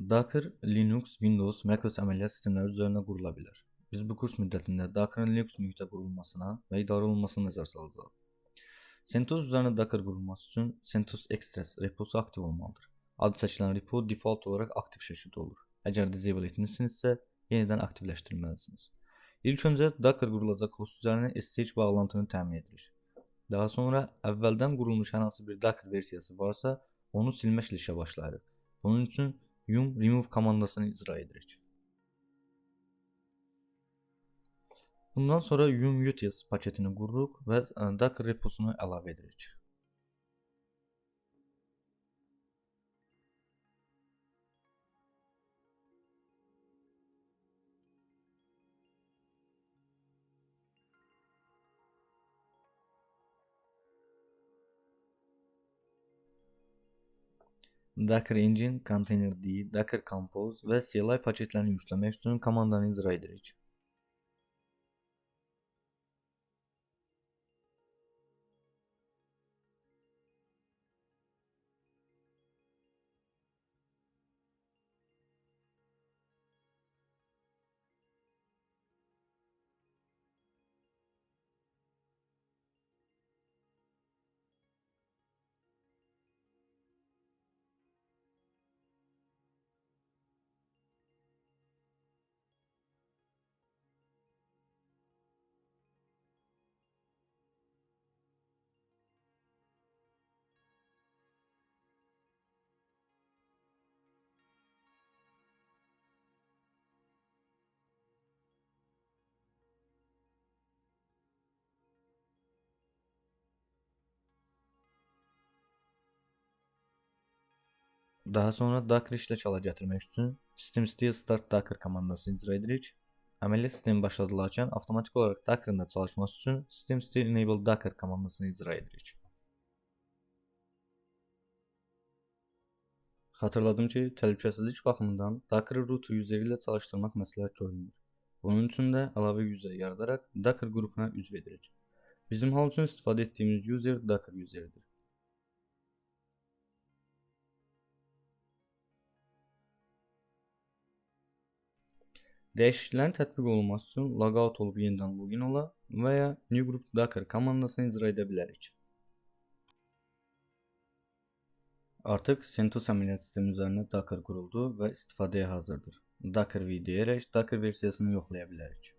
Docker, Linux, Windows, macOS əməliyyat sistemləri üzərində qurula bilər. Biz bu kurs müddətində Docker'ın Linux mühitə qurulmasına və idarə olunmasına nəzər salacağıq. CentOS üzərində Docker qurulması üçün CentOS Extras reposu aktiv olmalıdır. Adı çəkilən repo default olaraq aktiv şəkildə olur. Əgər disable etmisinizsə, yenidən aktivləşdirməlisiniz. İlk öncə Docker qurulacaq host üzərinə SSH bağlantını təmin edirik. Daha sonra əvvəldən qurulmuş hər hansı bir Docker versiyası varsa, onu silməklə işə başlayırıq. Bunun üçün yum remove komandasını icra edirik. Bundan sonra yum utils paketini qururuq və Docker reposunu əlavə edirik. Docker Engine, Containerd, Docker Compose və CLI paketlərini yükləmək üçün komandanı icra edirik. Daha sonra Docker işlə çala gətirmək üçün systemctl start docker komandasını icra edirik. Əməliyyat sistemi başladılarkən avtomatik olaraq Docker'ın da çalışması üçün systemctl enable docker komandasını icra edirik. Xatırladım ki, təhlükəsizlik baxımından Docker router useri ilə çalışdırmaq məsləhət görülmür. Bunun üçün də əlavə user yaradaraq Docker qrupuna üzv edirik. Bizim hal üçün istifadə etdiyimiz user Docker useridir. Dəyişikliklərin tətbiq olunması üçün logout olub yenidən login ola və ya new group docker komandasını icra edə bilərik. Artıq CentOS əməliyyat sistemi üzərində Docker quruldu və istifadəyə hazırdır. Docker V deyərək Docker versiyasını yoxlaya bilərik.